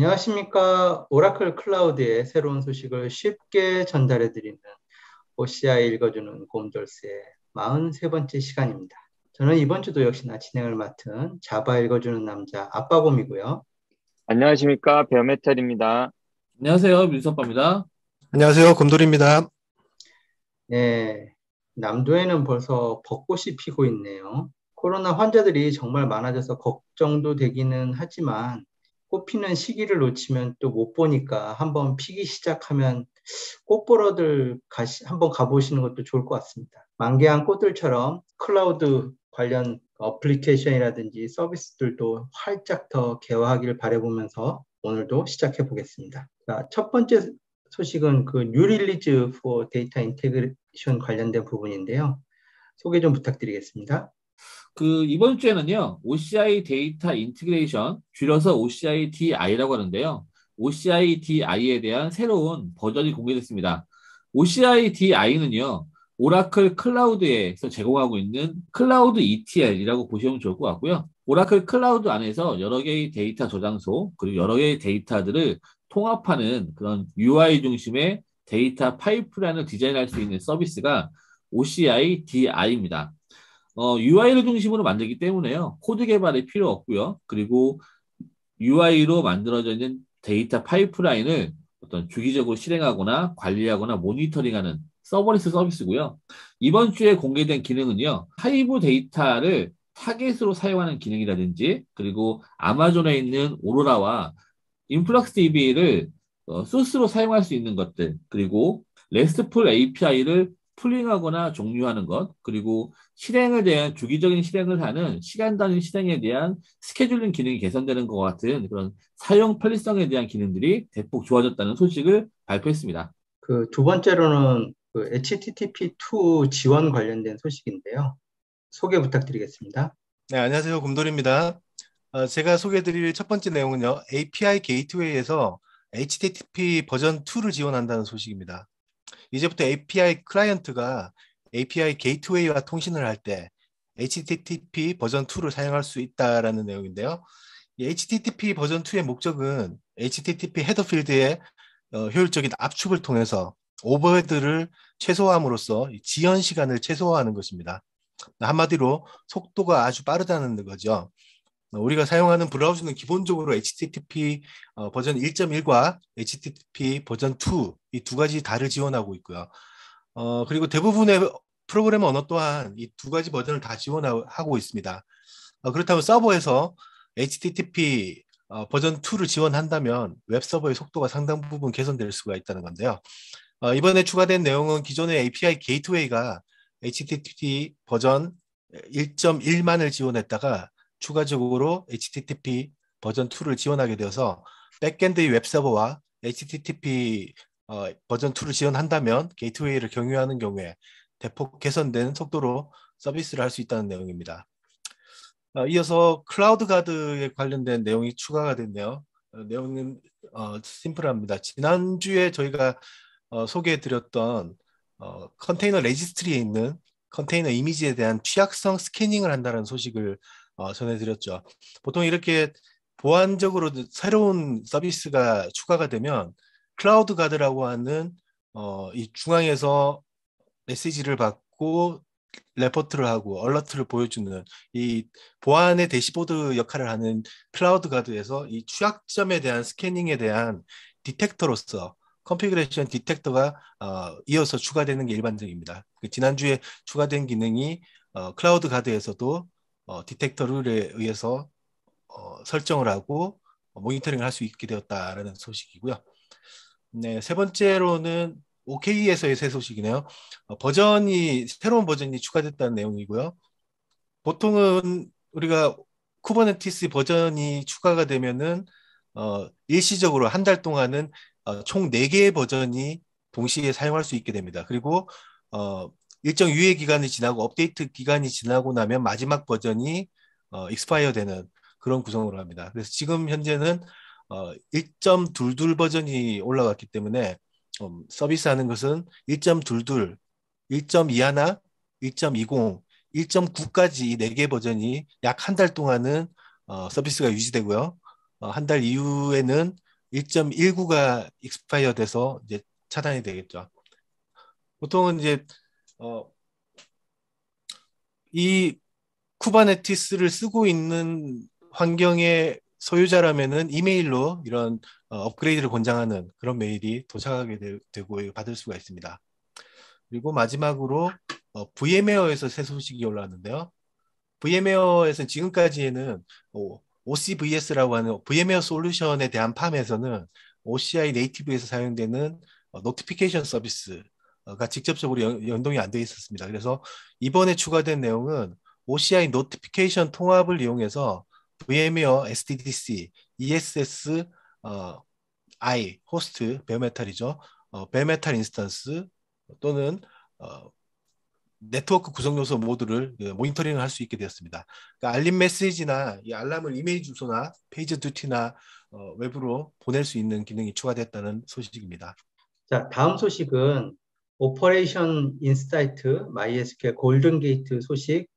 안녕하십니까. 오라클 클라우드의 새로운 소식을 쉽게 전달해 드리는 OCI 읽어주는 곰돌스의 43번째 시간입니다. 저는 이번 주도 역시나 진행을 맡은 자바 읽어주는 남자 아빠곰이고요. 안녕하십니까. 베어메탈입니다. 안녕하세요. 민석빠입니다. 안녕하세요. 곰돌입니다. 네, 남도에는 벌써 벚꽃이 피고 있네요. 코로나 환자들이 정말 많아져서 걱정도 되기는 하지만 꽃 피는 시기를 놓치면 또 못 보니까 한번 피기 시작하면 꽃 보러들 한번 가보시는 것도 좋을 것 같습니다. 만개한 꽃들처럼 클라우드 관련 어플리케이션이라든지 서비스들도 활짝 더 개화하기를 바라보면서 오늘도 시작해 보겠습니다. 자, 첫 번째 소식은 그 뉴 릴리즈 포 데이터 인테그레이션 관련된 부분인데요. 소개 좀 부탁드리겠습니다. 이번 주에는요, OCI 데이터 인티그레이션, 줄여서 OCI DI라고 하는데요. OCI DI에 대한 새로운 버전이 공개됐습니다. OCI DI는요, 오라클 클라우드에서 제공하고 있는 클라우드 ETL이라고 보시면 좋을 것 같고요. 오라클 클라우드 안에서 여러 개의 데이터 저장소, 그리고 여러 개의 데이터들을 통합하는 그런 UI 중심의 데이터 파이프라인을 디자인할 수 있는 서비스가 OCI DI입니다. UI를 중심으로 만들기 때문에요. 코드 개발이 필요 없고요. 그리고 UI로 만들어져 있는 데이터 파이프라인을 어떤 주기적으로 실행하거나 관리하거나 모니터링하는 서버리스 서비스고요. 이번 주에 공개된 기능은요. 하이브 데이터를 타겟으로 사용하는 기능이라든지 그리고 아마존에 있는 오로라와 인플럭스 DB를 소스로 사용할 수 있는 것들 그리고 RESTful API를 풀링하거나 종료하는 것, 그리고 실행에 대한 주기적인 실행을 하는 시간 단위 실행에 대한 스케줄링 기능이 개선되는 것 같은 그런 사용 편리성에 대한 기능들이 대폭 좋아졌다는 소식을 발표했습니다. 그 두 번째로는 그 HTTP2 지원 관련된 소식인데요. 소개 부탁드리겠습니다. 네, 안녕하세요. 곰돌입니다. 제가 소개해드릴 첫 번째 내용은요. API 게이트웨이에서 HTTP 버전 2를 지원한다는 소식입니다. 이제부터 API 클라이언트가 API 게이트웨이와 통신을 할 때 HTTP 버전 2를 사용할 수 있다라는 내용인데요. 이 HTTP 버전 2의 목적은 HTTP 헤더 필드의 효율적인 압축을 통해서 오버헤드를 최소화함으로써 지연 시간을 최소화하는 것입니다. 한마디로 속도가 아주 빠르다는 거죠. 우리가 사용하는 브라우저는 기본적으로 HTTP 버전 1.1과 HTTP 버전 2 이 두 가지 다를 지원하고 있고요. 그리고 대부분의 프로그램 언어 또한 이 두 가지 버전을 다 지원하고 있습니다. 그렇다면 서버에서 HTTP 버전 2를 지원한다면 웹서버의 속도가 상당 부분 개선될 수가 있다는 건데요. 이번에 추가된 내용은 기존의 API 게이트웨이가 HTTP 버전 1.1만을 지원했다가 추가적으로 HTTP 버전 2를 지원하게 되어서 백엔드의 웹서버와 HTTP 버전 2를 지원한다면 게이트웨이를 경유하는 경우에 대폭 개선된 속도로 서비스를 할 수 있다는 내용입니다. 이어서 클라우드 가드에 관련된 내용이 추가가 됐네요. 내용은 심플합니다. 지난주에 저희가 소개해드렸던 컨테이너 레지스트리에 있는 컨테이너 이미지에 대한 취약성 스캐닝을 한다는 소식을 전해드렸죠. 보통 이렇게 보안적으로 새로운 서비스가 추가가 되면 클라우드 가드라고 하는 이 중앙에서 메시지를 받고 레포트를 하고 얼러트를 보여주는 이 보안의 대시보드 역할을 하는 클라우드 가드에서 이 취약점에 대한 스캐닝에 대한 디텍터로서 컨피그레이션 디텍터가 이어서 추가되는 게 일반적입니다. 지난주에 추가된 기능이 클라우드 가드에서도 디텍터 룰에 의해서 설정을 하고 모니터링을 할 수 있게 되었다라는 소식이고요. 네, 세 번째로는 OK에서의 새 소식이네요. 새로운 버전이 추가됐다는 내용이고요. 보통은 우리가 쿠버네티스 버전이 추가가 되면은 일시적으로 한 달 동안은 총 4개의 버전이 동시에 사용할 수 있게 됩니다. 그리고 일정 유예 기간이 지나고 업데이트 기간이 지나고 나면 마지막 버전이 익스파이어 되는 그런 구성으로 합니다. 그래서 지금 현재는 1.22 버전이 올라갔기 때문에 서비스하는 것은 1.22, 1.21, 1.20, 1.9까지 이 4개 버전이 약 한 달 동안은 서비스가 유지되고요. 한 달 이후에는 1.19가 익스파이어 돼서 이제 차단이 되겠죠. 보통은 이제 이 쿠버네티스를 쓰고 있는 환경의 소유자라면은 이메일로 이런 업그레이드를 권장하는 그런 메일이 도착하게 되고 받을 수가 있습니다. 그리고 마지막으로 VMware에서 새 소식이 올라왔는데요. VMware에서는 지금까지에는 OCVS라고 하는 VMware 솔루션에 대한 팜에서는 OCI 네이티브에서 사용되는 노티피케이션 서비스가 직접적으로 연동이 안 돼 있었습니다. 그래서 이번에 추가된 내용은 OCI 노티피케이션 통합을 이용해서 VMware SDDC, ESS, I, 호스트, 베어메탈이죠. 베어메탈 인스턴스 또는 네트워크 구성 요소 모두를 모니터링을 할 수 있게 되었습니다. 그러니까 알림 메시지나 이 알람을 이메일 주소나 페이지 듀티나 외부로 보낼 수 있는 기능이 추가됐다는 소식입니다. 자, 다음 소식은 오퍼레이션 인사이트 MySQL 골든 게이트 소식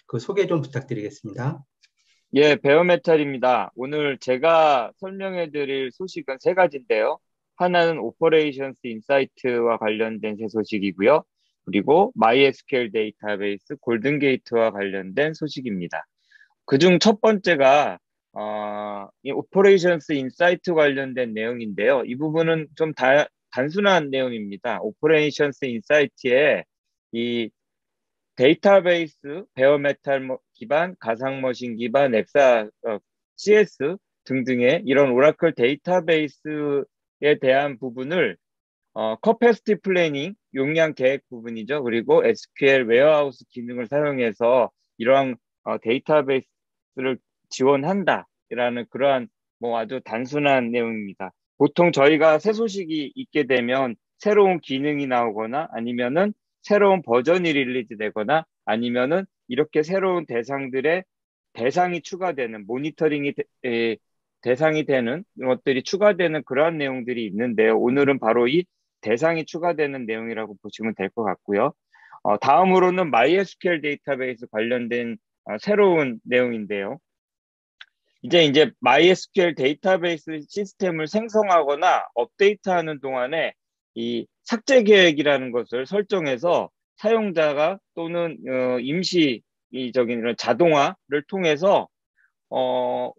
그 소개 좀 부탁드리겠습니다. 예, 베어메탈입니다. 오늘 제가 설명해 드릴 소식은 세 가지인데요. 하나는 오퍼레이션스 인사이트와 관련된 새 소식이고요. 그리고 MySQL 데이터베이스 골든 게이트와 관련된 소식입니다. 그중 첫 번째가 이 오퍼레이션스 인사이트 관련된 내용인데요. 이 부분은 좀 단순한 내용입니다. 오퍼레이션스 인사이트에 이 데이터베이스, 베어메탈 기반, 가상머신 기반, 엑사, CS 등등의 이런 오라클 데이터베이스에 대한 부분을 커패시티 플래닝, 용량 계획 부분이죠. 그리고 SQL 웨어하우스 기능을 사용해서 이러한 데이터베이스를 지원한다라는 그러한 뭐 아주 단순한 내용입니다. 보통 저희가 새 소식이 있게 되면 새로운 기능이 나오거나 아니면은 새로운 버전이 릴리즈되거나 아니면은 이렇게 새로운 대상이 추가되는 모니터링이 대상이 되는 것들이 추가되는 그러한 내용들이 있는데요. 오늘은 바로 이 대상이 추가되는 내용이라고 보시면 될 것 같고요. 다음으로는 MySQL 데이터베이스 관련된 새로운 내용인데요. 이제 MySQL 데이터베이스 시스템을 생성하거나 업데이트하는 동안에 이 삭제 계획이라는 것을 설정해서 사용자가 또는 임시적인 이런 자동화를 통해서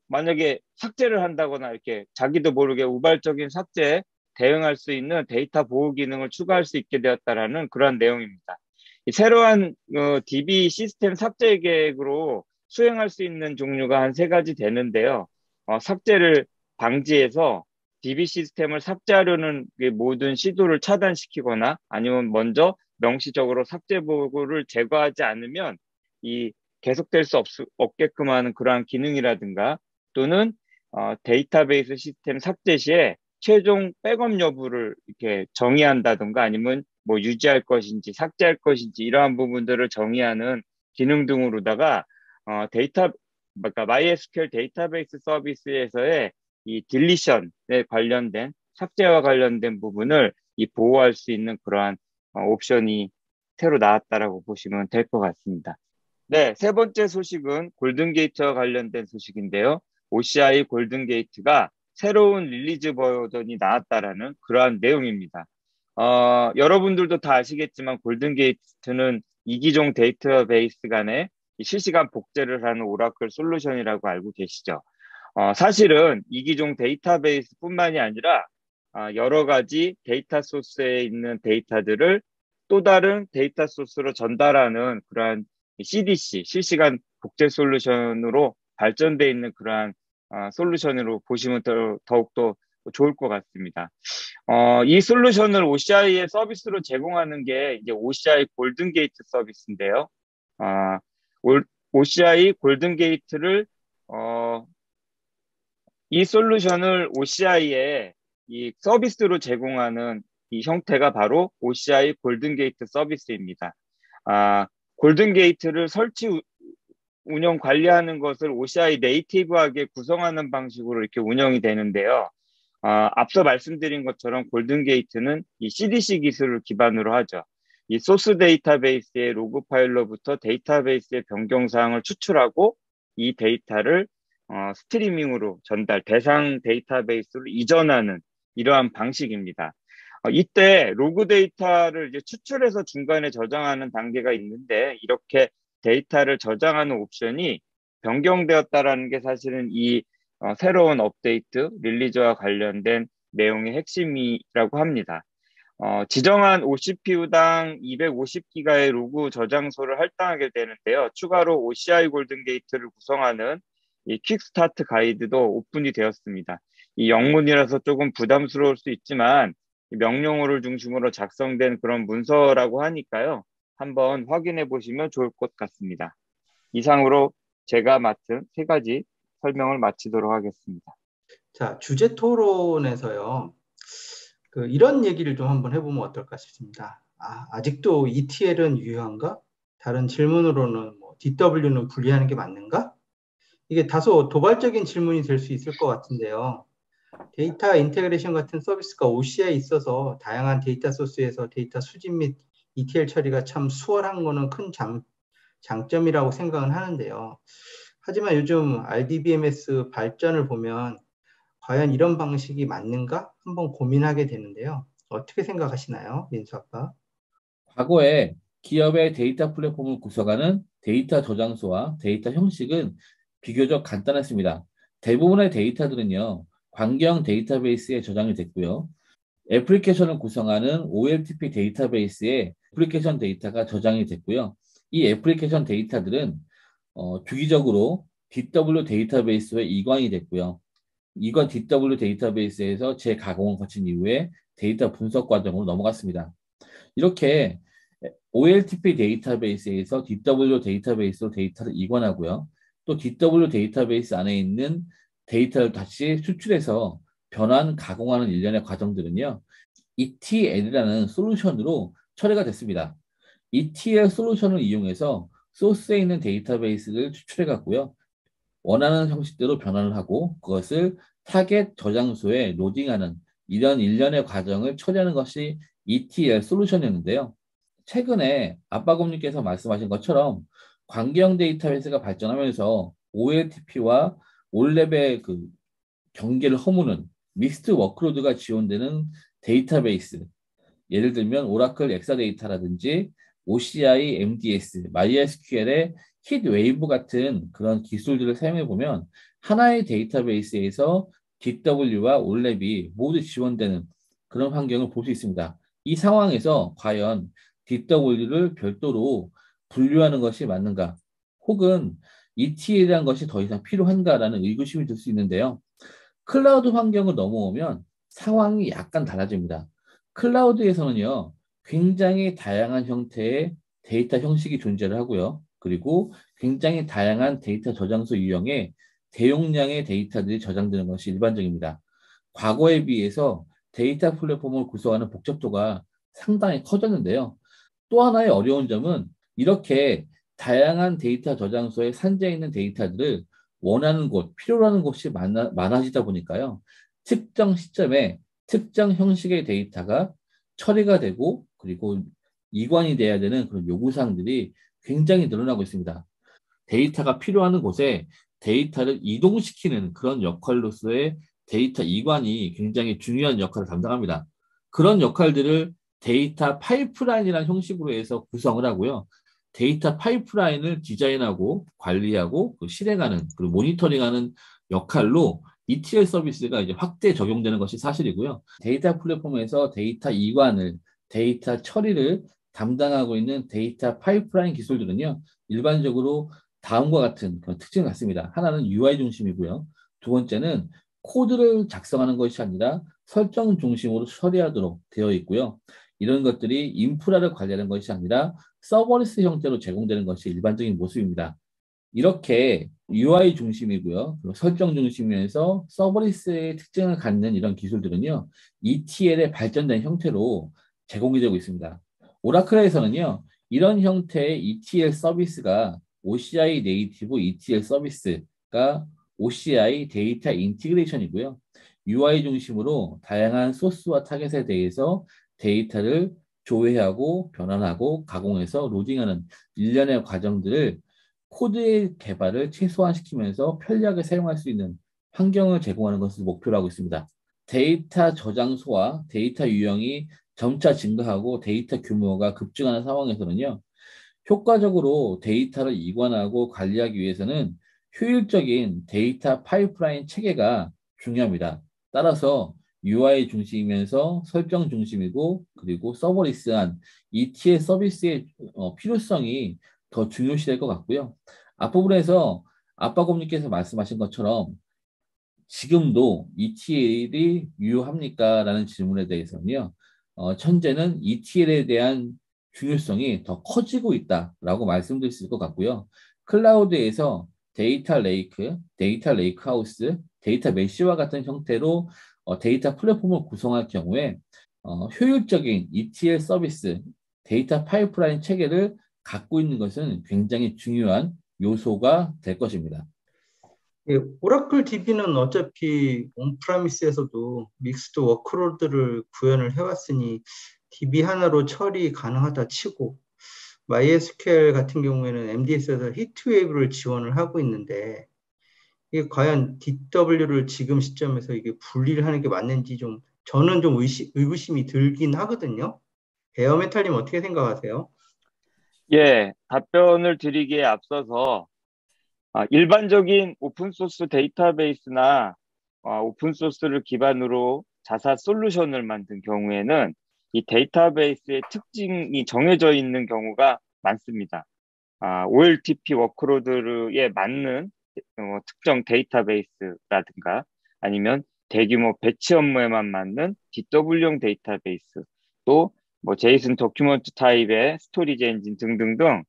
만약에 삭제를 한다거나 이렇게 자기도 모르게 우발적인 삭제에 대응할 수 있는 데이터 보호 기능을 추가할 수 있게 되었다라는 그런 내용입니다. 이 새로운 DB 시스템 삭제 계획으로 수행할 수 있는 종류가 한 세 가지 되는데요. 삭제를 방지해서 DB 시스템을 삭제하려는 모든 시도를 차단시키거나 아니면 먼저 명시적으로 삭제 보고를 제거하지 않으면 이 계속될 수 없게끔 하는 그러한 기능이라든가 또는 데이터베이스 시스템 삭제 시에 최종 백업 여부를 이렇게 정의한다든가 아니면 뭐 유지할 것인지 삭제할 것인지 이러한 부분들을 정의하는 기능 등으로다가 그러니까 MySQL 데이터베이스 서비스에서의 이 딜리션에 관련된 삭제와 관련된 부분을 보호할 수 있는 그러한 옵션이 새로 나왔다라고 보시면 될 것 같습니다. 네, 세 번째 소식은 골든게이트와 관련된 소식인데요. OCI 골든게이트가 새로운 릴리즈 버전이 나왔다라는 그러한 내용입니다. 여러분들도 다 아시겠지만 골든게이트는 이기종 데이터베이스 간에 실시간 복제를 하는 오라클 솔루션이라고 알고 계시죠? 사실은 이기종 데이터베이스뿐만이 아니라 여러 가지 데이터 소스에 있는 데이터들을 또 다른 데이터 소스로 전달하는 그러한 CDC, 실시간 복제 솔루션으로 발전되어 있는 그러한 솔루션으로 보시면 더욱더 좋을 것 같습니다. 이 솔루션을 OCI의 서비스로 제공하는 게 이제 OCI 골든게이트 서비스인데요. OCI 골든게이트를 이 솔루션을 OCI의 이 서비스로 제공하는 이 형태가 바로 OCI 골든게이트 서비스입니다. 골든게이트를 설치, 운영, 관리하는 것을 OCI 네이티브하게 구성하는 방식으로 이렇게 운영이 되는데요. 앞서 말씀드린 것처럼 골든게이트는 이 CDC 기술을 기반으로 하죠. 이 소스 데이터베이스의 로그 파일로부터 데이터베이스의 변경 사항을 추출하고 이 데이터를 스트리밍으로 대상 데이터베이스로 이전하는 이러한 방식입니다. 이때 로그 데이터를 이제 추출해서 중간에 저장하는 단계가 있는데 이렇게 데이터를 저장하는 옵션이 변경되었다라는 게 사실은 이 새로운 업데이트 릴리즈와 관련된 내용의 핵심이라고 합니다. 지정한 OCPU당 250기가의 로그 저장소를 할당하게 되는데요. 추가로 OCI 골든 게이트를 구성하는 이 퀵스타트 가이드도 오픈이 되었습니다. 이 영문이라서 조금 부담스러울 수 있지만 명령어를 중심으로 작성된 그런 문서라고 하니까요. 한번 확인해 보시면 좋을 것 같습니다. 이상으로 제가 맡은 3가지 설명을 마치도록 하겠습니다. 자, 주제 토론에서요. 이런 얘기를 좀 한번 해보면 어떨까 싶습니다. 아직도 ETL은 유효한가? 다른 질문으로는 DW는 분리하는 게 맞는가? 이게 다소 도발적인 질문이 될 수 있을 것 같은데요. 데이터 인테그레이션 같은 서비스가 OCI에 있어서 다양한 데이터 소스에서 데이터 수집 및 ETL 처리가 참 수월한 거는 큰 장점이라고 생각은 하는데요. 하지만 요즘 RDBMS 발전을 보면 과연 이런 방식이 맞는가? 한번 고민하게 되는데요. 어떻게 생각하시나요, 민수 아빠? 과거에 기업의 데이터 플랫폼을 구성하는 데이터 저장소와 데이터 형식은 비교적 간단했습니다. 대부분의 데이터들은요, 관경 데이터베이스에 저장이 됐고요. 애플리케이션을 구성하는 OLTP 데이터베이스에 애플리케이션 데이터가 저장이 됐고요. 이 애플리케이션 데이터들은 주기적으로 DW 데이터베이스에 이관이 됐고요. 이건 DW 데이터베이스에서 재가공을 거친 이후에 데이터 분석 과정으로 넘어갔습니다. 이렇게 OLTP 데이터베이스에서 DW 데이터베이스로 데이터를 이관하고요. 또 DW 데이터베이스 안에 있는 데이터를 다시 수출해서 변환, 가공하는 일련의 과정들은요. ETL이라는 솔루션으로 처리가 됐습니다. ETL 솔루션을 이용해서 소스에 있는 데이터베이스를 추출해 갔고요. 원하는 형식대로 변환을 하고 그것을 타겟 저장소에 로딩하는 이런 일련의 과정을 처리하는 것이 ETL 솔루션이었는데요. 최근에 아빠곰님께서 말씀하신 것처럼 관계형 데이터베이스가 발전하면서 OLTP와 올랩의 경계를 허무는 믹스드 워크로드가 지원되는 데이터베이스, 예를 들면 오라클 엑사데이터라든지 OCI, MDS, MySQL의 hit웨이브 같은 그런 기술들을 사용해 보면 하나의 데이터베이스에서 DW와 올랩이 모두 지원되는 그런 환경을 볼 수 있습니다. 이 상황에서 과연 DW를 별도로 분류하는 것이 맞는가? 혹은 ETL이라는 것이 더 이상 필요한가라는 의구심이 들 수 있는데요. 클라우드 환경을 넘어오면 상황이 약간 달라집니다. 클라우드에서는요, 굉장히 다양한 형태의 데이터 형식이 존재를 하고요. 그리고 굉장히 다양한 데이터 저장소 유형의 대용량의 데이터들이 저장되는 것이 일반적입니다. 과거에 비해서 데이터 플랫폼을 구성하는 복잡도가 상당히 커졌는데요. 또 하나의 어려운 점은 이렇게 다양한 데이터 저장소에 산재해 있는 데이터들을 원하는 곳, 필요로 하는 곳이 많아지다 보니까요. 특정 시점에 특정 형식의 데이터가 처리가 되고 그리고 이관이 돼야 되는 그런 요구사항들이 굉장히 늘어나고 있습니다. 데이터가 필요한 곳에 데이터를 이동시키는 그런 역할로서의 데이터 이관이 굉장히 중요한 역할을 담당합니다. 그런 역할들을 데이터 파이프라인이라는 형식으로 해서 구성을 하고요. 데이터 파이프라인을 디자인하고 관리하고 실행하는 그리고 모니터링하는 역할로 ETL 서비스가 이제 확대 적용되는 것이 사실이고요. 데이터 플랫폼에서 데이터 이관을, 데이터 처리를 담당하고 있는 데이터 파이프라인 기술들은요. 일반적으로 다음과 같은 그런 특징을 갖습니다. 하나는 UI 중심이고요. 두 번째는 코드를 작성하는 것이 아니라 설정 중심으로 처리하도록 되어 있고요. 이런 것들이 인프라를 관리하는 것이 아니라 서버리스 형태로 제공되는 것이 일반적인 모습입니다. 이렇게 UI 중심이고요. 설정 중심에서 서버리스의 특징을 갖는 이런 기술들은요. ETL의 발전된 형태로 제공이 되고 있습니다. 오라클에서는요. 이런 형태의 ETL 서비스가 OCI 네이티브 ETL 서비스가 OCI 데이터 인티그레이션이고요. UI 중심으로 다양한 소스와 타겟에 대해서 데이터를 조회하고 변환하고 가공해서 로딩하는 일련의 과정들을 코드의 개발을 최소화시키면서 편리하게 사용할 수 있는 환경을 제공하는 것을 목표로 하고 있습니다. 데이터 저장소와 데이터 유형이 점차 증가하고 데이터 규모가 급증하는 상황에서는요, 효과적으로 데이터를 이관하고 관리하기 위해서는 효율적인 데이터 파이프라인 체계가 중요합니다. 따라서 UI 중심이면서 설정 중심이고, 그리고 서버리스한 ETL 서비스의 필요성이 더 중요시될 것 같고요. 앞부분에서 아빠곰님께서 말씀하신 것처럼 지금도 ETL이 유효합니까? 라는 질문에 대해서는요, 현재는 ETL에 대한 중요성이 더 커지고 있다라고 말씀드릴 수 있을 것 같고요. 클라우드에서 데이터 레이크 하우스, 데이터 메시와 같은 형태로 데이터 플랫폼을 구성할 경우에 효율적인 ETL 서비스, 데이터 파이프라인 체계를 갖고 있는 것은 굉장히 중요한 요소가 될 것입니다. 예, 오라클 DB는 어차피 온프라미스에서도 믹스드 워크로드를 구현을 해왔으니 DB 하나로 처리 가능하다 치고, MySQL 같은 경우에는 MDS에서 히트웨이브를 지원을 하고 있는데, 이게 과연 DW를 지금 시점에서 이게 분리를 하는 게 맞는지 저는 좀 의구심이 들긴 하거든요. 베어메탈님 어떻게 생각하세요? 예, 답변을 드리기에 앞서서 일반적인 오픈소스 데이터베이스나 오픈소스를 기반으로 자사 솔루션을 만든 경우에는 이 데이터베이스의 특징이 정해져 있는 경우가 많습니다. OLTP 워크로드에 맞는 특정 데이터베이스라든가 아니면 대규모 배치 업무에만 맞는 DW용 데이터베이스, 또 뭐 제이슨 도큐먼트 타입의 스토리지 엔진 등등등,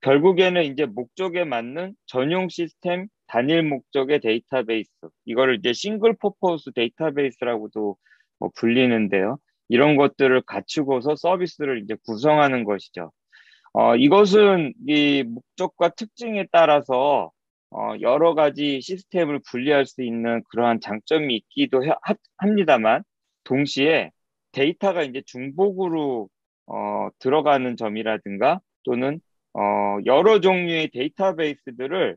결국에는 이제 목적에 맞는 전용 시스템 단일 목적의 데이터베이스, 이거를 이제 싱글 퍼포스 데이터베이스라고도 뭐 불리는데요. 이런 것들을 갖추고서 서비스를 이제 구성하는 것이죠. 이것은 이 목적과 특징에 따라서 여러 가지 시스템을 분리할 수 있는 그러한 장점이 있기도 합니다만, 동시에 데이터가 이제 중복으로 들어가는 점이라든가, 또는 여러 종류의 데이터베이스들을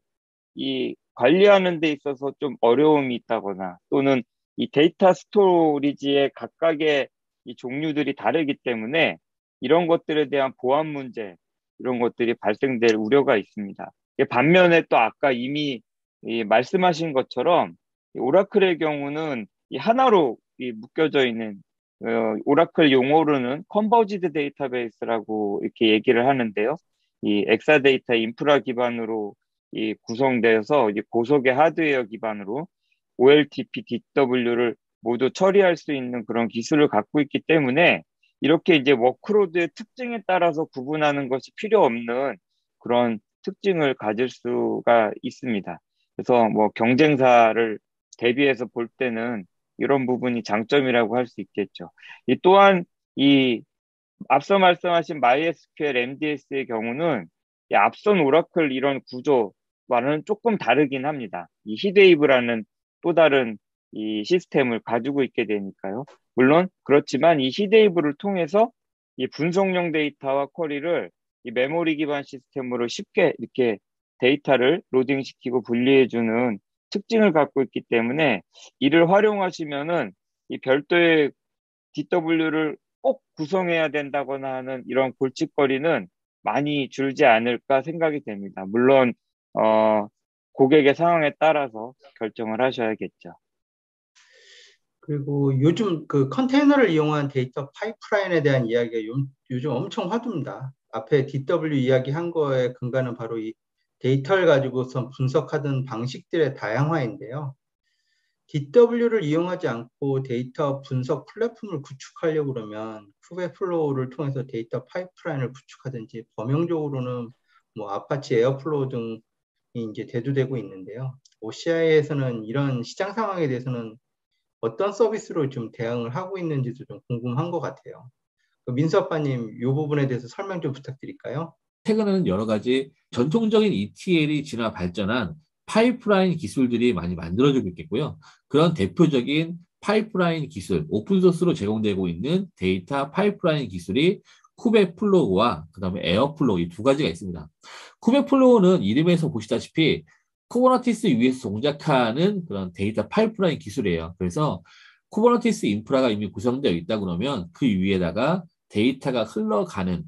이 관리하는 데 있어서 좀 어려움이 있다거나, 또는 이 데이터 스토리지의 각각의 이 종류들이 다르기 때문에 이런 것들에 대한 보안 문제, 이런 것들이 발생될 우려가 있습니다. 반면에 또 아까 이미 말씀하신 것처럼 오라클의 경우는 이 하나로 묶여져 있는, 오라클 용어로는 컨버지드 데이터베이스라고 이렇게 얘기를 하는데요. 이 엑사데이터 인프라 기반으로 구성되어서 이제 고속의 하드웨어 기반으로 OLTP, DW를 모두 처리할 수 있는 그런 기술을 갖고 있기 때문에, 이렇게 이제 워크로드의 특징에 따라서 구분하는 것이 필요 없는 그런 특징을 가질 수가 있습니다. 그래서 뭐 경쟁사를 대비해서 볼 때는 이런 부분이 장점이라고 할 수 있겠죠. 또한 이 앞서 말씀하신 MySQL MDS의 경우는 이 앞선 오라클 이런 구조와는 조금 다르긴 합니다. 이 히드웨이브라는 또 다른 이 시스템을 가지고 있게 되니까요. 물론 그렇지만 이 히드웨이브를 통해서 이 분석용 데이터와 쿼리를 이 메모리 기반 시스템으로 쉽게 이렇게 데이터를 로딩시키고 분리해주는 특징을 갖고 있기 때문에, 이를 활용하시면은 이 별도의 DW를 꼭 구성해야 된다거나 하는 이런 골칫거리는 많이 줄지 않을까 생각이 됩니다. 물론 고객의 상황에 따라서 결정을 하셔야겠죠. 그리고 요즘 그 컨테이너를 이용한 데이터 파이프라인에 대한 이야기가 요즘 엄청 화두입니다. 앞에 DW 이야기한 거에 근간은 바로 이 데이터를 가지고서 분석하던 방식들의 다양화인데요. DW를 이용하지 않고 데이터 분석 플랫폼을 구축하려고 그러면 쿠베플로우를 통해서 데이터 파이프라인을 구축하든지, 범용적으로는 뭐 아파치 에어플로우 등이 이제 대두되고 있는데요. OCI에서는 이런 시장 상황에 대해서는 어떤 서비스로 좀 대응을 하고 있는지도 좀 궁금한 것 같아요. 민수아빠님, 이 부분에 대해서 설명 좀 부탁드릴까요? 최근에는 여러 가지 전통적인 ETL이 진화 발전한 파이프라인 기술들이 많이 만들어지고 있겠고요. 그런 대표적인 파이프라인 기술, 오픈소스로 제공되고 있는 데이터 파이프라인 기술이 쿠베플로우와 그다음에 에어플로우 이 두 가지가 있습니다. 쿠베플로우는 이름에서 보시다시피 쿠버네티스 위에서 동작하는 그런 데이터 파이프라인 기술이에요. 그래서 쿠버네티스 인프라가 이미 구성되어 있다 그러면 그 위에다가 데이터가 흘러가는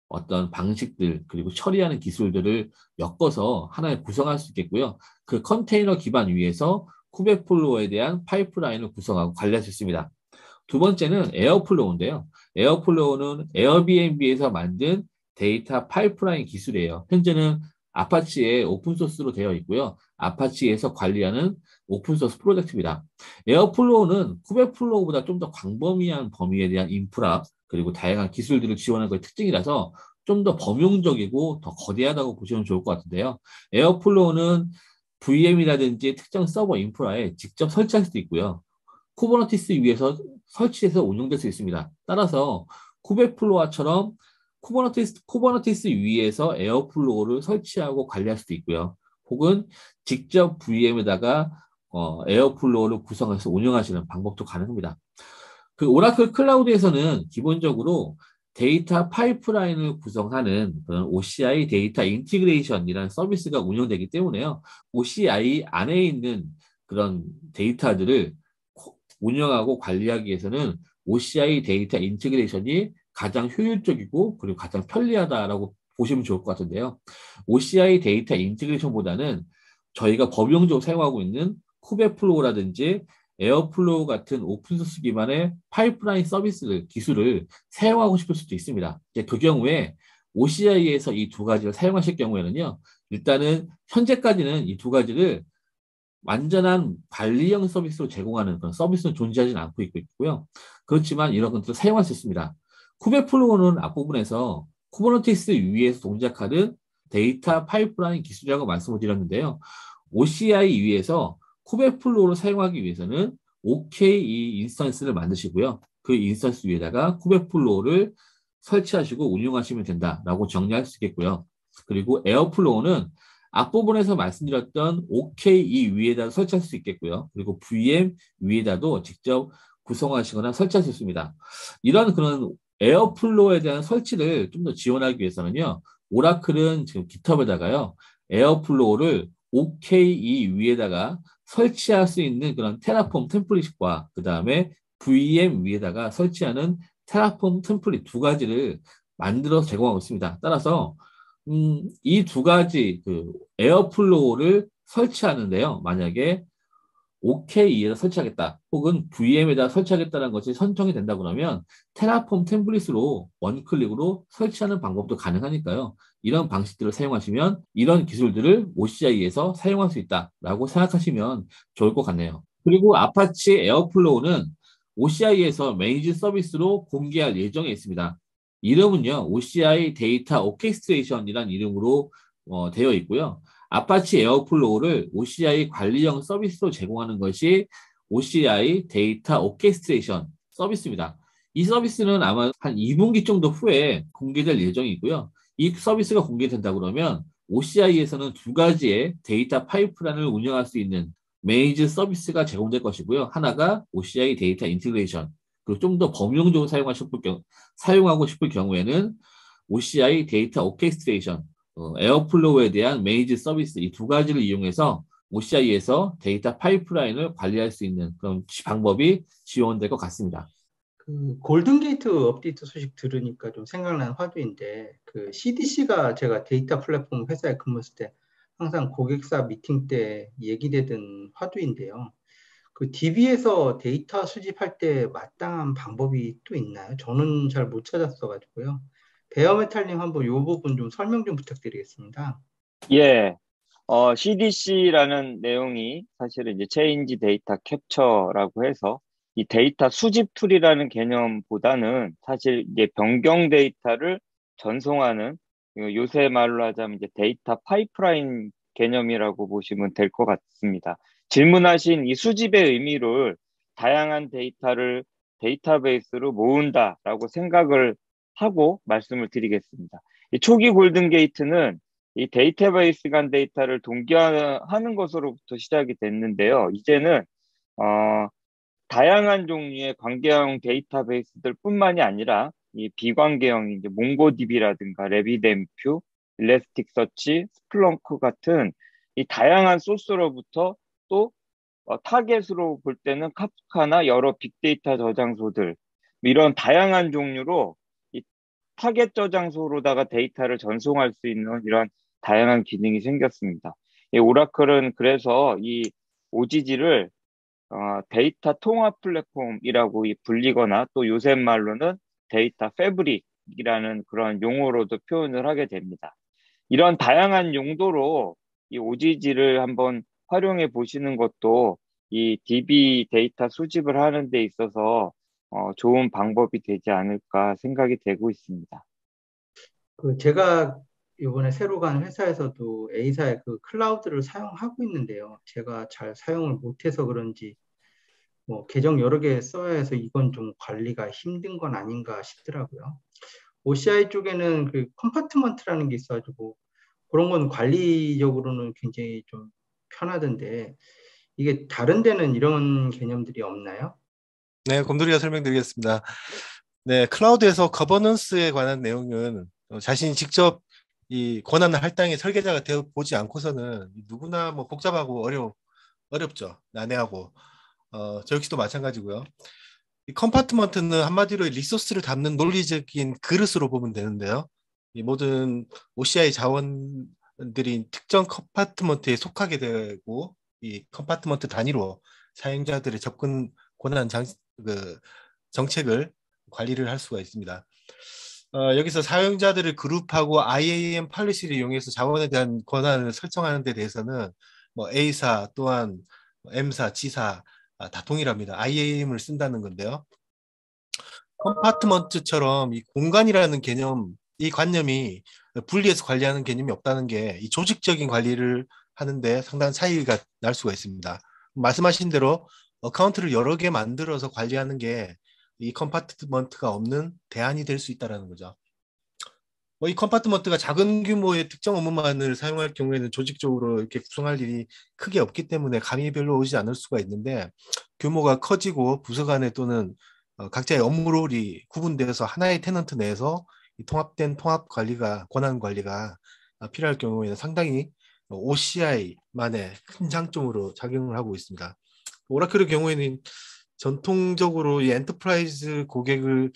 어떤 방식들 그리고 처리하는 기술들을 엮어서 하나의 구성할 수 있겠고요. 그 컨테이너 기반 위에서 쿠베플로우에 대한 파이프라인을 구성하고 관리할 수 있습니다. 두 번째는 에어플로우인데요. 에어플로우는 에어비앤비에서 만든 데이터 파이프라인 기술이에요. 현재는 아파치에 오픈소스로 되어 있고요. 아파치에서 관리하는 오픈소스 프로젝트입니다. 에어플로우는 쿠베플로우보다 좀 더 광범위한 범위에 대한 인프라 그리고 다양한 기술들을 지원하는 것의 특징이라서 좀 더 범용적이고 더 거대하다고 보시면 좋을 것 같은데요. 에어플로우는 VM이라든지 특정 서버 인프라에 직접 설치할 수도 있고요. 쿠버네티스 위에서 설치해서 운영될 수 있습니다. 따라서 쿠베플로어처럼 쿠버네티스 위에서 에어플로우를 설치하고 관리할 수도 있고요. 혹은 직접 VM에다가 에어플로우를 구성해서 운영하시는 방법도 가능합니다. 그 오라클 클라우드에서는 기본적으로 데이터 파이프라인을 구성하는 그런 OCI 데이터 인티그레이션이라는 서비스가 운영되기 때문에요. OCI 안에 있는 그런 데이터들을 운영하고 관리하기 위해서는 OCI 데이터 인티그레이션이 가장 효율적이고 그리고 가장 편리하다라고 보시면 좋을 것 같은데요. OCI 데이터 인티그레이션보다는 저희가 법용적으로 사용하고 있는 쿠베플로우라든지 에어플로우 같은 오픈소스 기반의 파이프라인 서비스를, 기술을 사용하고 싶을 수도 있습니다. 이제 그 경우에 OCI에서 이 두 가지를 사용하실 경우에는요, 일단은 현재까지는 이 두 가지를 완전한 관리형 서비스로 제공하는 그런 서비스는 존재하지는 않고 있고요. 그렇지만 이런 것들을 사용할 수 있습니다. 쿠베플로우는 앞부분에서 쿠버네티스 위에서 동작하는 데이터 파이프라인 기술이라고 말씀을 드렸는데요. OCI 위에서 쿠베플로우를 사용하기 위해서는 OKE 인스턴스를 만드시고요. 그 인스턴스 위에다가 쿠베플로우를 설치하시고 운영하시면 된다라고 정리할 수 있겠고요. 그리고 에어플로우는 앞부분에서 말씀드렸던 OKE 위에다 설치할 수 있겠고요. 그리고 VM 위에다도 직접 구성하시거나 설치할 수 있습니다. 이런 그런 에어플로우에 대한 설치를 좀 더 지원하기 위해서는요. 오라클은 지금 깃허브에다가요. 에어플로우를 OKE 위에다가 설치할 수 있는 그런 테라폼 템플릿과 그 다음에 VM 위에다가 설치하는 테라폼 템플릿 두 가지를 만들어서 제공하고 있습니다. 따라서 이 두 가지 그 에어플로우를 설치하는데요. 만약에 OKE에다 설치하겠다 혹은 VM에다 설치하겠다는 것이 선정이 된다 그러면 테라폼 템플릿으로 원클릭으로 설치하는 방법도 가능하니까요. 이런 방식들을 사용하시면 이런 기술들을 OCI에서 사용할 수 있다라고 생각하시면 좋을 것 같네요. 그리고 아파치 에어플로우는 OCI에서 메이지 서비스로 공개할 예정에 있습니다. 이름은요, OCI 데이터 오케스트레이션이라는 이름으로 되어 있고요. 아파치 에어플로우를 OCI 관리형 서비스로 제공하는 것이 OCI 데이터 오케스트레이션 서비스입니다. 이 서비스는 아마 한 2분기 정도 후에 공개될 예정이고요. 이 서비스가 공개된다 그러면 OCI에서는 두 가지의 데이터 파이프라인을 운영할 수 있는 메이저 서비스가 제공될 것이고요. 하나가 OCI 데이터 인티그레이션, 그리고 좀 더 범용적으로 사용하고 싶을 경우에는 OCI 데이터 오케스트레이션, 에어플로우에 대한 메이저 서비스 이 두 가지를 이용해서 OCI에서 데이터 파이프라인을 관리할 수 있는 그런 방법이 지원될 것 같습니다. 그 골든게이트 업데이트 소식 들으니까 좀 생각나는 화두인데, 그 CDC가 제가 데이터 플랫폼 회사에 근무했을 때 항상 고객사 미팅 때 얘기되던 화두인데요. 그 DB에서 데이터 수집할 때 마땅한 방법이 또 있나요? 저는 잘 못 찾았어가지고요. 베어메탈님 한번 이 부분 좀 설명 좀 부탁드리겠습니다. 예, CDC라는 내용이 사실은 이제 체인지 데이터 캡처라고 해서 이 데이터 수집 툴이라는 개념보다는 사실 이제 변경 데이터를 전송하는 요새 말로 하자면 이제 데이터 파이프라인 개념이라고 보시면 될 것 같습니다. 질문하신 이 수집의 의미를 다양한 데이터를 데이터베이스로 모은다라고 생각을 하고 말씀을 드리겠습니다. 이 초기 골든 게이트는 이 데이터베이스 간 데이터를 동기화하는 것으로부터 시작이 됐는데요. 이제는 다양한 종류의 관계형 데이터베이스들 뿐만이 아니라 이 비관계형 이제 몽고DB라든가 레비demq, 일레스틱서치, 스플렁크 같은 이 다양한 소스로부터 또 타겟으로 볼 때는 카프카나 여러 빅데이터 저장소들 이런 다양한 종류로 이 타겟 저장소로다가 데이터를 전송할 수 있는 이런 다양한 기능이 생겼습니다. 이 오라클은 그래서 이 OGG를 데이터 통합 플랫폼이라고 불리거나 또 요새 말로는 데이터 패브릭이라는 그런 용어로도 표현을 하게 됩니다. 이런 다양한 용도로 이 OGG를 한번 활용해 보시는 것도 이 DB 데이터 수집을 하는 데 있어서 좋은 방법이 되지 않을까 생각이 되고 있습니다. 제가 이번에 새로 간 회사에서도 A사의 그 클라우드를 사용하고 있는데요. 제가 잘 사용을 못해서 그런지 계정 여러 개 써야 해서 이건 좀 관리가 힘든 건 아닌가 싶더라고요. OCI 쪽에는 그 컴파트먼트라는 게 있어가지고 그런 건 관리적으로는 굉장히 좀 편하던데 이게 다른 데는 이런 개념들이 없나요? 네, 곰돌이가 설명드리겠습니다. 네, 클라우드에서 거버넌스에 관한 내용은 자신이 직접 이 권한을 할당의 설계자가 되어 보지 않고서는 누구나 뭐 복잡하고 어렵죠. 난해하고. 저 역시도 마찬가지고요. 이 컴파트먼트는 한마디로 리소스를 담는 논리적인 그릇으로 보면 되는데요. 이 모든 OCI 자원들이 특정 컴파트먼트에 속하게 되고 이 컴파트먼트 단위로 사용자들의 접근 권한 정책을 관리를 할 수가 있습니다. 여기서 사용자들을 그룹하고 IAM 팔리시를 이용해서 자원에 대한 권한을 설정하는 데 대해서는 뭐 A사 또한 M사, G사 다 동일합니다. IAM을 쓴다는 건데요. 컴파트먼트처럼 이 공간이라는 개념, 이 관념이 분리해서 관리하는 개념이 없다는 게 이 조직적인 관리를 하는데 상당한 차이가 날 수가 있습니다. 말씀하신 대로 어카운트를 여러 개 만들어서 관리하는 게 이 컴파트먼트가 없는 대안이 될 수 있다는 거죠. 이 컴파트먼트가 작은 규모의 특정 업무만을 사용할 경우에는 조직적으로 이렇게 구성할 일이 크게 없기 때문에 감이 별로 오지 않을 수가 있는데 규모가 커지고 부서 간에 또는 각자의 업무롤이 구분되어서 하나의 테넌트 내에서 이 통합된 권한 관리가 필요할 경우에는 상당히 OCI만의 큰 장점으로 작용을 하고 있습니다. 오라클의 경우에는 전통적으로 이 엔터프라이즈 고객을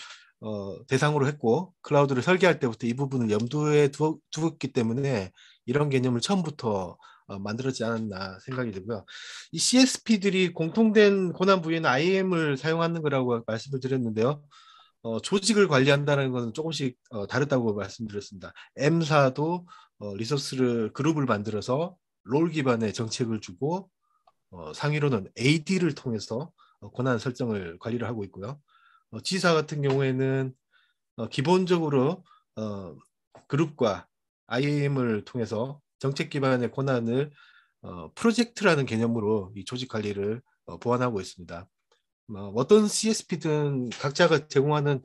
대상으로 했고 클라우드를 설계할 때부터 이 부분을 염두에 두었기 때문에 이런 개념을 처음부터 만들었지 않았나 생각이 들고요. 이 CSP들이 공통된 권한 부여는 IAM을 사용하는 거라고 말씀을 드렸는데요. 조직을 관리한다는 것은 조금씩 다르다고 말씀드렸습니다. M사도 리소스를 그룹을 만들어서 롤 기반의 정책을 주고 상위로는 AD를 통해서 권한 설정을 관리를 하고 있고요. G사 같은 경우에는 기본적으로 그룹과 IAM을 통해서 정책 기반의 권한을 프로젝트라는 개념으로 이 조직 관리를 보완하고 있습니다. 어떤 CSP든 각자가 제공하는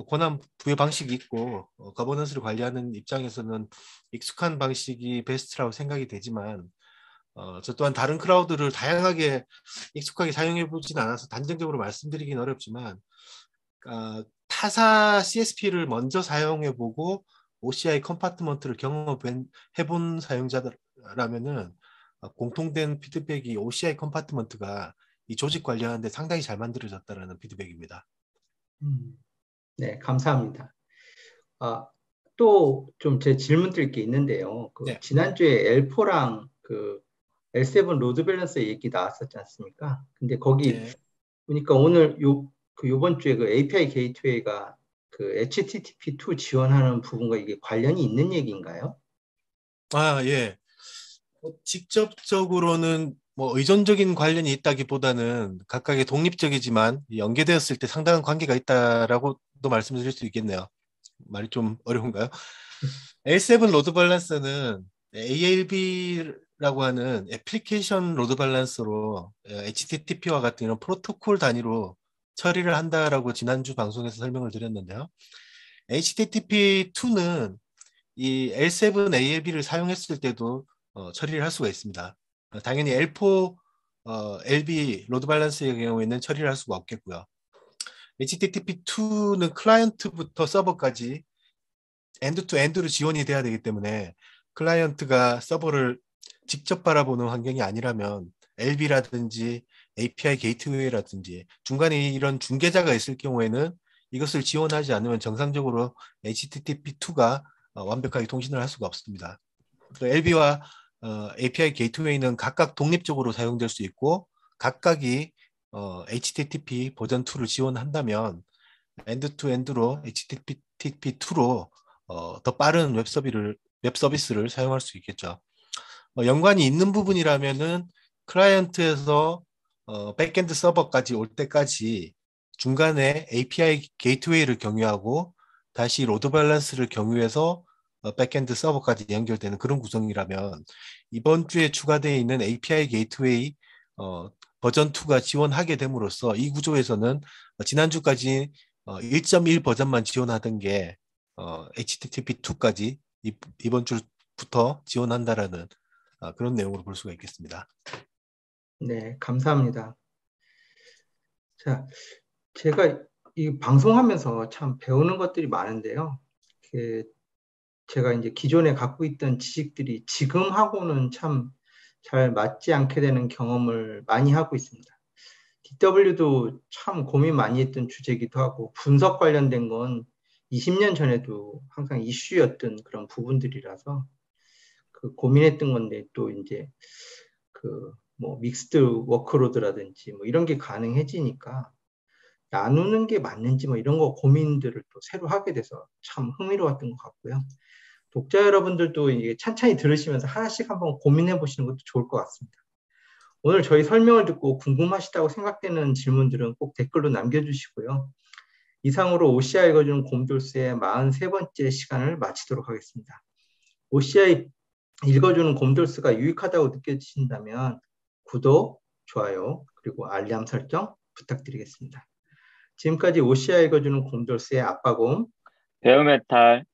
권한 부여 방식이 있고 거버넌스를 관리하는 입장에서는 익숙한 방식이 베스트라고 생각이 되지만 저 또한 다른 클라우드를 다양하게 익숙하게 사용해 보진 않아서 단정적으로 말씀드리긴 어렵지만 타사 CSP를 먼저 사용해 보고 OCI 컴파트먼트를 경험해 본 사용자라면은 공통된 피드백이 OCI 컴파트먼트가 이 조직 관리하는데 상당히 잘 만들어졌다는 피드백입니다. 네, 감사합니다. 또 좀 제 질문 드릴 게 있는데요. 네. 지난주에 L4랑 그 L7 로드 밸런서 얘기 나왔었지 않습니까? 근데 거기 보니까 오늘 요번 주에 그 API 게이트웨이가 그 HTTP2 지원하는 부분과 이게 관련이 있는 얘기인가요? 예. 직접적으로는 뭐 의존적인 관련이 있다기보다는 각각의 독립적이지만 연계되었을 때 상당한 관계가 있다라고도 말씀드릴 수 있겠네요. 말이 좀 어려운가요? L7 로드 밸런서는 ALB라고 하는 애플리케이션 로드 밸런서로 HTTP와 같은 이런 프로토콜 단위로 처리를 한다라고 지난주 방송에서 설명을 드렸는데요. HTTP2는 이 L7 ALB를 사용했을 때도 처리를 할 수가 있습니다. 당연히 L4 LB 로드 밸런스의 경우에는 처리를 할 수가 없겠고요. HTTP2는 클라이언트부터 서버까지 엔드-투-엔드로 지원이 돼야 되기 때문에 클라이언트가 서버를 직접 바라보는 환경이 아니라면 LB라든지 API 게이트웨이라든지 중간에 이런 중개자가 있을 경우에는 이것을 지원하지 않으면 정상적으로 HTTP2가 완벽하게 통신을 할 수가 없습니다. LB와 API 게이트웨이는 각각 독립적으로 사용될 수 있고 각각이 HTTP 버전 2를 지원한다면 엔드-투-엔드로 HTTP2로 더 빠른 웹 서비스를 사용할 수 있겠죠. 연관이 있는 부분이라면은 클라이언트에서 백엔드 서버까지 올 때까지 중간에 API 게이트웨이를 경유하고 다시 로드 밸런스를 경유해서 백엔드 서버까지 연결되는 그런 구성이라면 이번 주에 추가되어 있는 API 게이트웨이 버전 2가 지원하게 됨으로써 이 구조에서는 지난주까지 1.1 버전만 지원하던 게 HTTP2까지 이번 주부터 지원한다라는 그런 내용으로 볼 수가 있겠습니다. 네, 감사합니다. 자, 제가 이 방송하면서 참 배우는 것들이 많은데요. 제가 이제 기존에 갖고 있던 지식들이 지금하고는 참 잘 맞지 않게 되는 경험을 많이 하고 있습니다. DW도 참 고민 많이 했던 주제이기도 하고 분석 관련된 건 20년 전에도 항상 이슈였던 그런 부분들이라서 그 고민했던 건데 또 이제 그 뭐 믹스드 워크로드라든지 뭐 이런 게 가능해지니까 나누는 게 맞는지 뭐 이런 거 고민들을 또 새로 하게 돼서 참 흥미로웠던 것 같고요. 독자 여러분들도 이게 찬찬히 들으시면서 하나씩 한번 고민해 보시는 것도 좋을 것 같습니다. 오늘 저희 설명을 듣고 궁금하시다고 생각되는 질문들은 꼭 댓글로 남겨주시고요. 이상으로 OCI 읽어주는 곰돌스의 43번째 시간을 마치도록 하겠습니다. OCI 읽어주는 곰돌스가 유익하다고 느껴지신다면 구독, 좋아요, 그리고 알람 설정 부탁드리겠습니다. 지금까지 OCI 읽어주는 곰돌스의 아빠곰 베어메탈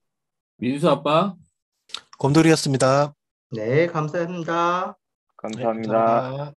민수 아빠. 곰돌이였습니다. 네, 감사합니다. 네, 감사합니다. 감사합니다.